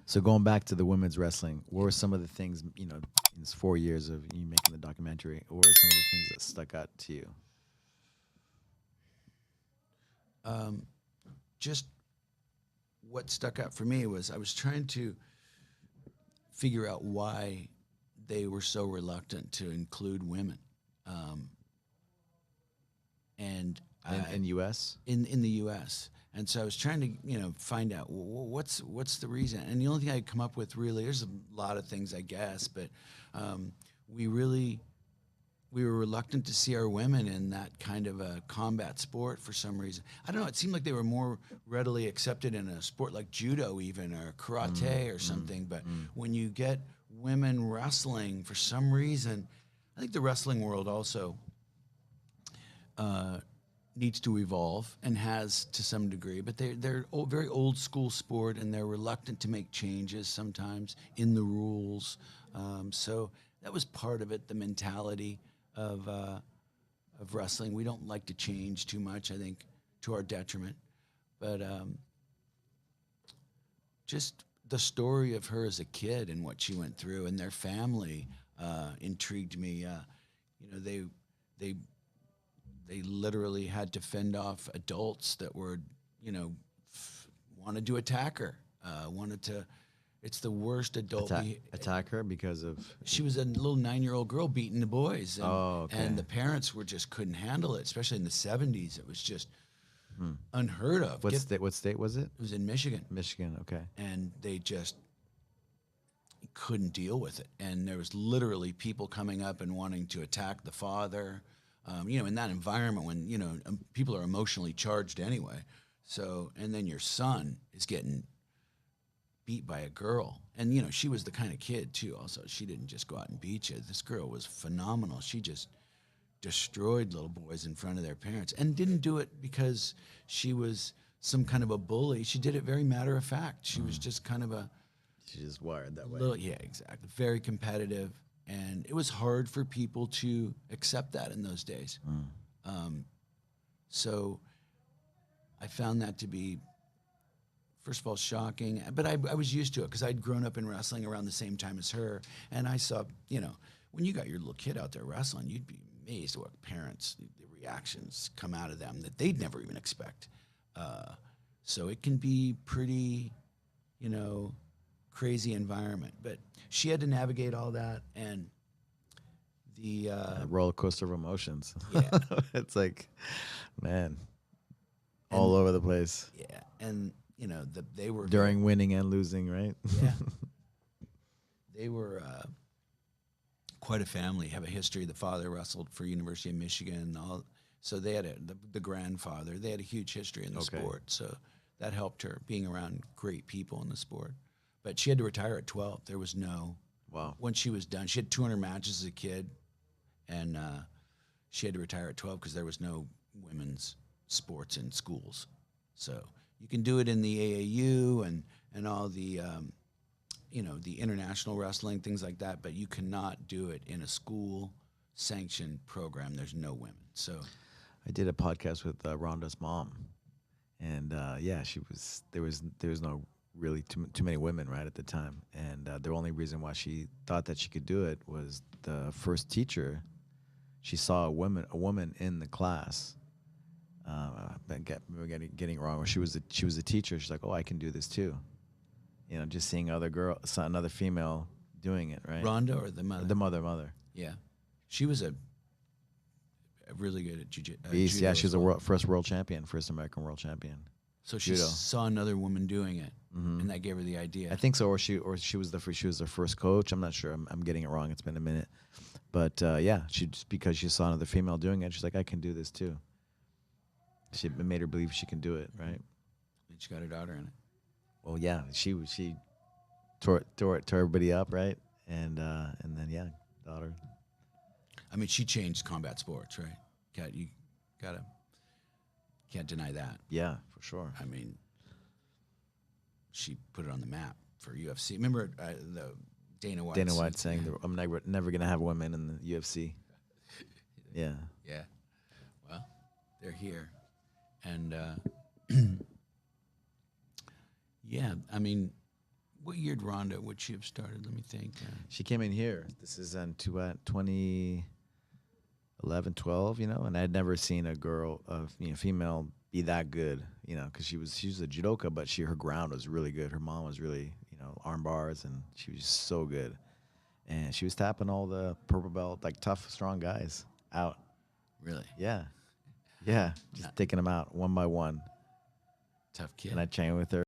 So going back to the women's wrestling, what were some of the things, in this 4 years of you making the documentary, what were some of the things that stuck out to you? Just what stuck out for me was I was trying to figure out why they were so reluctant to include women. Um, and In U.S.? in the U.S. And so I was trying to find out what's the reason. And the only thing I could come up with really, there's a lot of things I guess, but um, we really we were reluctant to see our women in that kind of a combat sport for some reason. I don't know. It seemed like they were more readily accepted in a sport like judo, even or karate or something. But when you get women wrestling, for some reason, I think the wrestling world also needs to evolve and has to some degree. But they're very old school sport, and they're reluctant to make changes sometimes in the rules. So that was part of it. The mentality of wrestling. We don't like to change too much, I think, to our detriment. But just the story of her as a kid and what she went through and their family intrigued me. They they they literally had to fend off adults that were, wanted to attack her, wanted to. It's the worst adult. Attack her because of She was a little 9-year-old girl beating the boys, and, Oh, okay. and the parents couldn't handle it, especially in the '70s. It was just unheard of. what state was it? It was in Michigan, Michigan. Okay. and they just couldn't deal with it. And there was literally people coming up and wanting to attack the father. In that environment when people are emotionally charged anyway. So, and then your son is getting beat by a girl, and she was the kind of kid too. Also, she didn't just go out and beat you. This girl was phenomenal. She just destroyed little boys in front of their parents, and didn't do it because she was some kind of a bully. She did it very matter of fact. She was just kind of a She's just wired that way. little, yeah, exactly, very competitive, and it was hard for people to accept that in those days. So I found that to be, first of all, shocking, but I was used to it because I'd grown up in wrestling around the same time as her, and I saw, when you got your little kid out there wrestling, you'd be amazed at what parents, the reactions come out of them that they'd never even expect. So it can be pretty, crazy environment, but she had to navigate all that, and the roller coaster of emotions. yeah, It's like, man, all over the place yeah, and they were during winning and losing, right? yeah, they were quite a family. Have a history. The father wrestled for University of Michigan, and all. So they had the grandfather. They had a huge history in the sport. So that helped her being around great people in the sport. But she had to retire at 12. There was no. Wow. Once she was done, she had 200 matches as a kid, and she had to retire at 12 because there was no women's sports in schools. So you can do it in the AAU and all the the international wrestling, things like that, but you cannot do it in a school sanctioned program. There's no women. So I did a podcast with Rhonda's mom, and she was there was no really too many women right at the time, and the only reason why she thought that she could do it was the first teacher. She saw a woman in the class. Getting it wrong. She was a teacher. She's like, oh, I can do this too. Just seeing another female doing it, right? Rhonda or the mother? The mother. Yeah, she was a really good at Beast. Yeah, she was well. first American world champion. So she judo. saw another woman doing it, and that gave her the idea. I think so, or she was their first coach. I'm not sure. I'm getting it wrong. It's been a minute, but she just because she saw another female doing it, she's like, I can do this too. It made her believe she can do it, right? And she got her daughter in it. Well, yeah, she tore everybody up, right? And then daughter. I mean, she changed combat sports, right? You can't deny that. Yeah, for sure. I mean, she put it on the map for UFC. Remember the Dana White saying, "I'm never gonna have women in the UFC." Yeah. Yeah. Well, they're here, and yeah. I mean, What year did Rhonda would she have started? Let me think. She came in here. This is in 2011, 12, and I'd never seen a girl, female, be that good, because she was a judoka, but her ground was really good. Her mom was really, arm bars, and she was so good. And she was tapping all the purple belt, like tough, strong guys out. Really? Yeah. Yeah. Just taking them out one by one. Tough kid. And I trained with her.